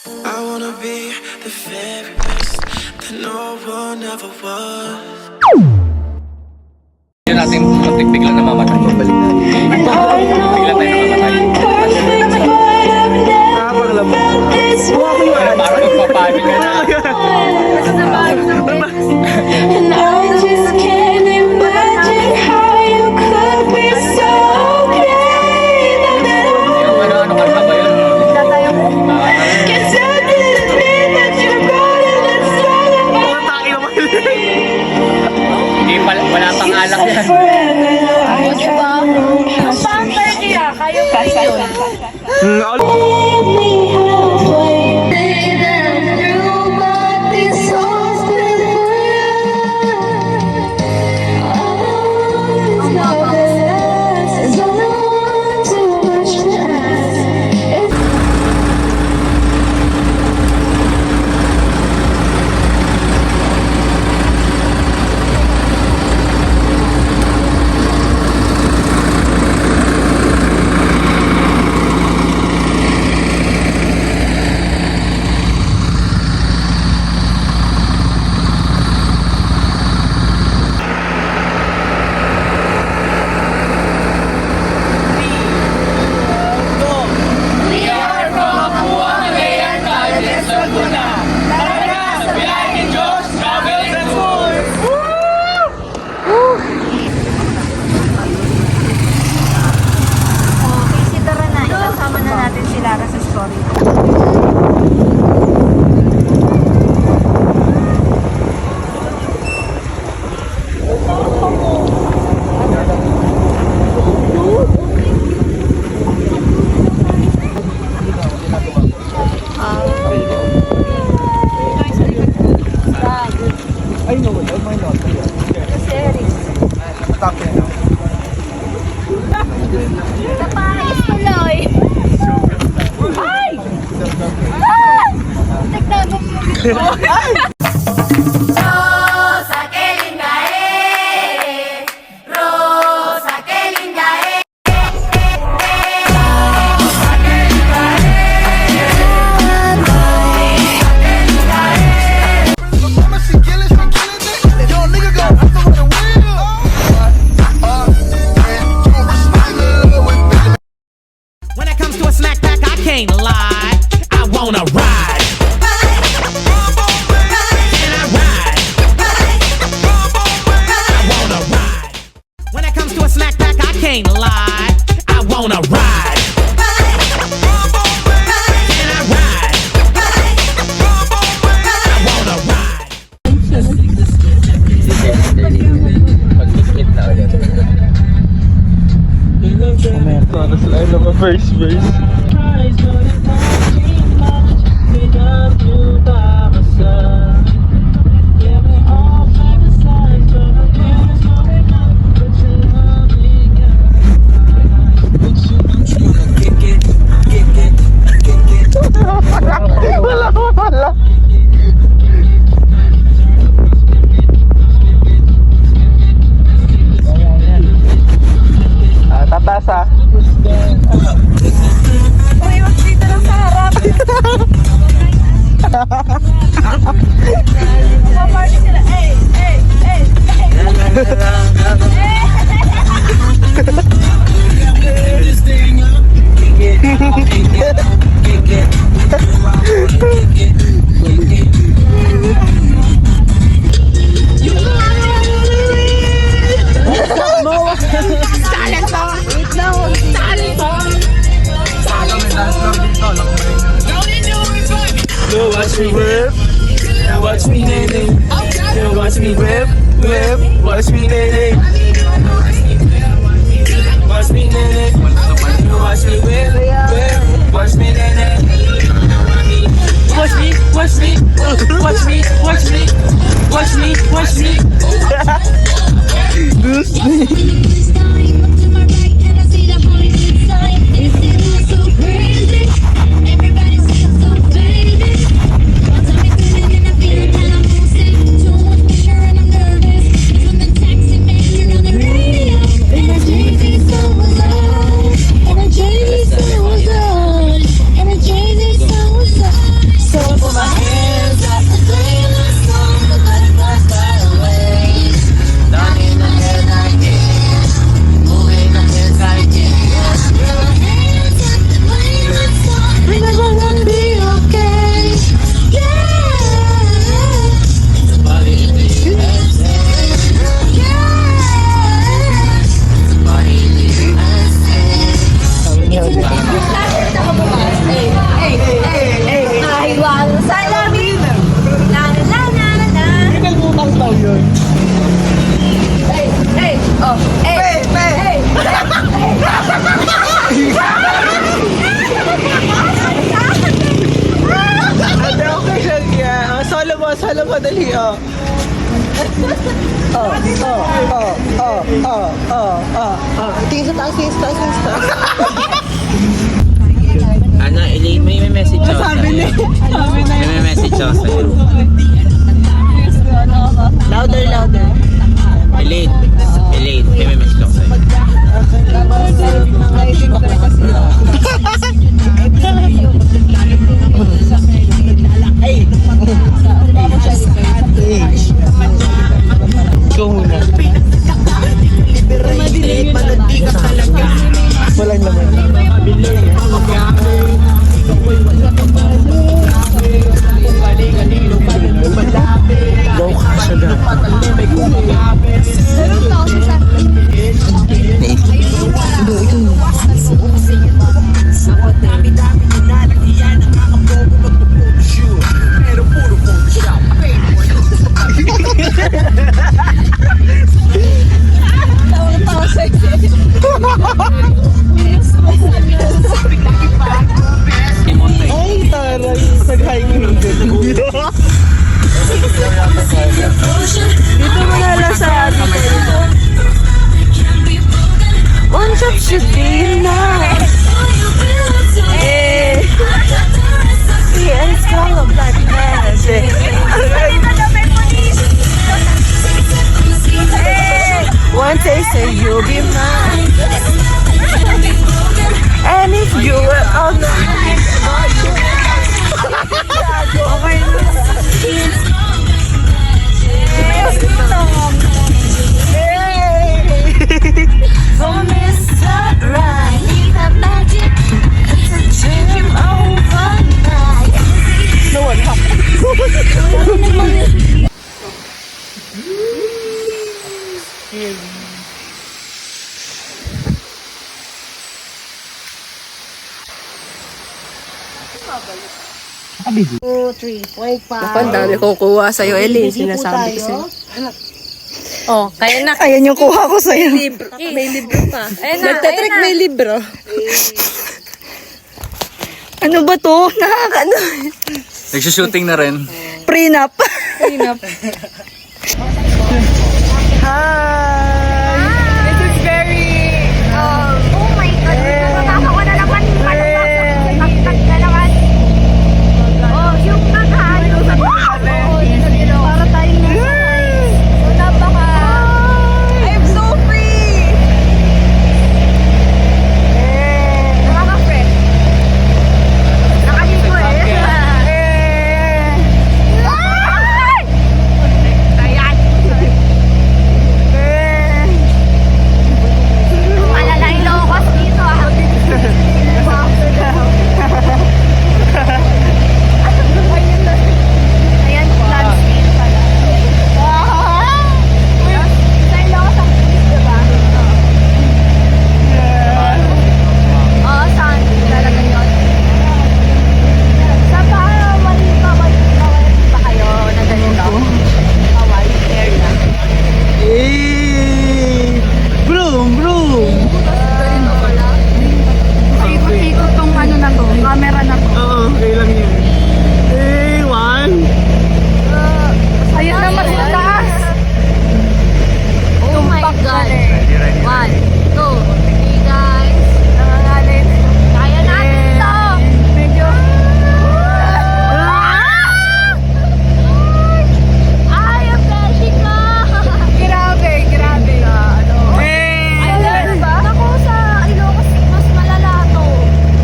I wanna be the very best that no one ever was. Yun natin bigla na mamatay. Bigla tayo namamatay. Parang magpapanik ka na. And I just can't imagine how you could be so okay. Yung ano kanta ba yun? Guess I didn't mean that you brought it inside of me. Hindi pala, wala pang alak yan. Pang 30 ah, kayo pa yun. Rosa, qué linda eres. Rosa, qué linda eres. Rosa, qué linda When it comes to a snack pack, I can't lie. I wanna ride. Can I ride? I wanna ride. When it comes to a snack pack, I can't lie. I wanna ride. Can I ride? I wanna ride. Pag-skip na ulit. Sana sila yung first verse. Wala. Tatasa. Uy, wag dito lang sa harap. Paparty sila. Hey, hey, hey, hey. Watch me whip, watch me nay-nay. Watch me whip, watch me nay-nay. Watch me nay-nay. Watch me whip, watch me nay-nay. Watch me, watch me, watch me, watch me, watch me, watch me. And a Jay-Z song was on. Kala madali, oh. Tingin sa taas, tingin sa taas, tingin sa taas. Ano, Elaine, may message ako Sabi niya. May message ako sa'yo. Louder, louder. Elaine, may message ako sa'yo. Ikaw muna. Walang naman. Wow, kasha dyan. Ay, taray. Nag-hiking ng dito. Dito mo na lang sa atin. One shot should be enough. Eh. Yeah, it's all of black magic. One taste and you'll be mine. And if you were all night. Okay na. For Mr. Right, leave the magic to dream overnight. No one happened. Ang dami kong kuha sa'yo, Ellie. Sinasabi ko sa'yo. Oh, kaya na. Ayan yung kuha ko sa'yo. May libro pa. Ayan na. Nagtatrick may libro. Ano ba to? Nakakano? Nagsushooting na rin. Prenup. Prenup. Hi! This is very, oh my God. Nakakawa na naman. Pagkag na naman. Oh, yung naghahanap. Para tayong nasa ice. So, napaka. I'm so free. Nakaka-fresh. Nakaligo eh. Ayan. Malala Ilocos dito ah. Ayan, landscape pala. Sa Ilocos ang beach, diba? Oo, saan? Talaga yun. Sa Hawaii ba kayo na ganito? Hawaii area. Hey! Broom, broom! Ganito pala. Ikot-ikot tong ano na to, camera na to. Oo, okay lang yun. Hey, one! Ayun na mas mataas. Oh my God. 1, 2, 3 guys. Nangangalit. Kaya natin to. Medyo. Ay, ang beshi ko. Grabe, grabe. Ano ba? Naku, sa Ilocos, mas malala to.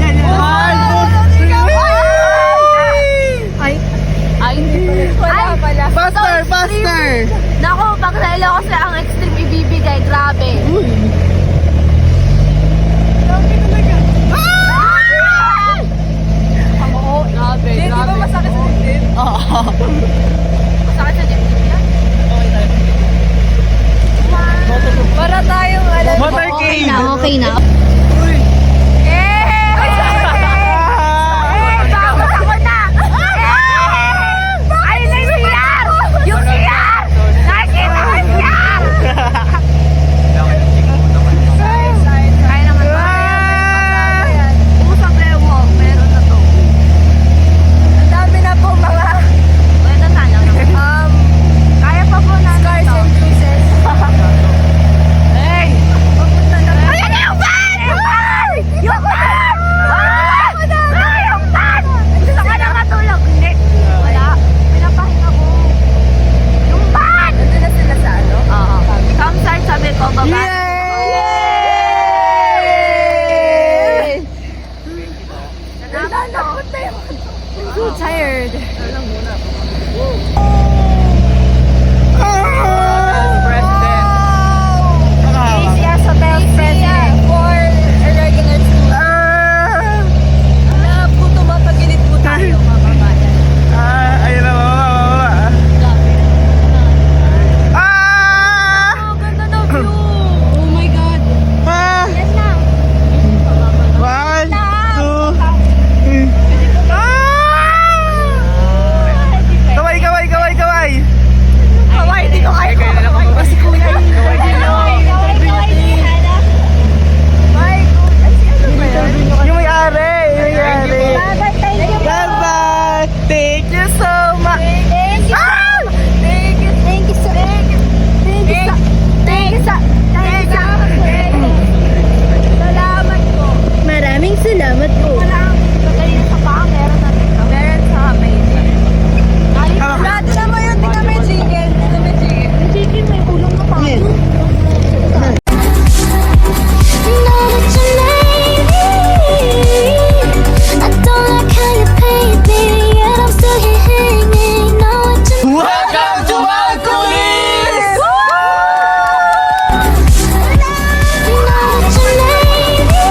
Yan, yan. One, two, three! Ay, hindi pala. Wala pala. Faster, faster! Naku, pag sa Ilocos na ang extreme ibibigay, grabe. Grabe talaga. Oo, grabe, grabe. Di ba masakit sa dibdib? Oo. Masakit sa dibdib yan? Para tayong alam. Motorcade! Okay na. Bakit ako na? Ayun na yung CR! Yung CR! Nakikita ko yung CR! Kaya naman ba? Usap lewo, meron na to. Ang dami na po mga... Wala na sana. tired. President. ACS Hotel President for a regular student. Alam po, tumapagilid po tayo, mga kabayan. Ayun na, mama. Oh, ganda na view. Oh my God. Yan lang. One, two. Kaway! Kaway, di ko kayo. Kaya na lang ako. Si Kuya. Kaway. My God. Ano ba yan? Yung may-ari. Bye-bye, thank you. Bye-bye. Thank you so much. Thank you. Thank you. Thank you. Thank you. Thank you. Thank you. Thank you. Salamat po. Maraming salamat po. Wala ang kanina sa paa. Meron natin. Meron sa amazing. Wala, tingnan mo yun. Tingnan mo yung chicken. Tingnan mo yung chicken. Yung chicken may ulong na pa. Know that you made me. I don't like how you paid me, yet I'm still here hanging. Know what you Welcome to my kulis! know that you made me.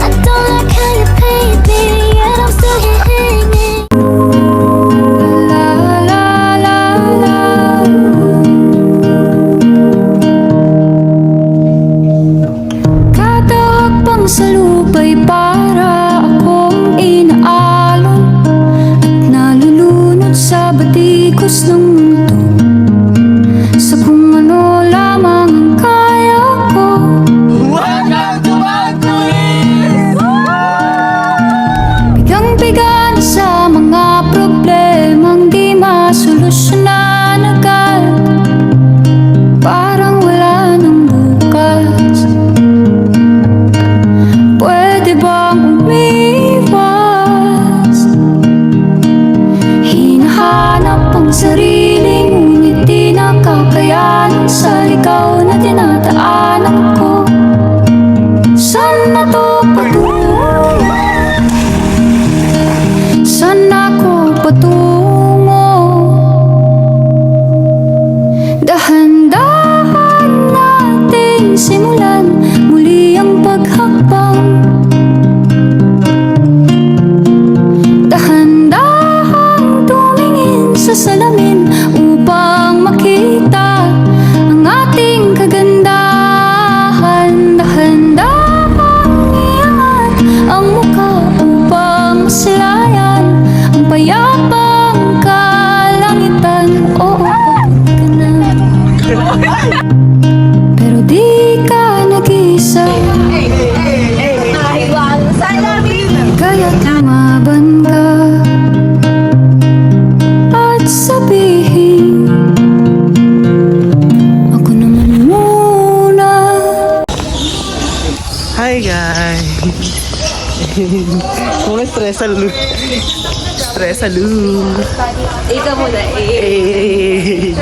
I don't like how you paid me, yet I'm still here hanging. La la la la. Kada hakbang sa lupa'y para akong inaalon at nalulunod sa batikos ng mundo, sa kung ano lamang ang kaya ko. Welcome to my kulis! Bigang-biga na sa mga problemang di masolusyonan agad, parang wala nang bukas. Pwede bang umiwas? Hinahanap ang sarili, ngunit di nakakayanan sa ikaw na dinadaanan ko. Saan na to patungo? Saan ako patungo? Dahan-dahan nating simulan muli ang paghakbang. Dahan-dahan tumingin sa salamin upang makita ang ating kagandahan. Dahan-dahan iangat ang mukha upang masilayan ang payapang kalangitan. Oo, pagod ka na. Pero di ka nag-isa, kaya't lumaban ka at sabihin, ako naman muna. Hi guys! Muna stress sa loop. Stress sa loop. Ikaw muna. Eh.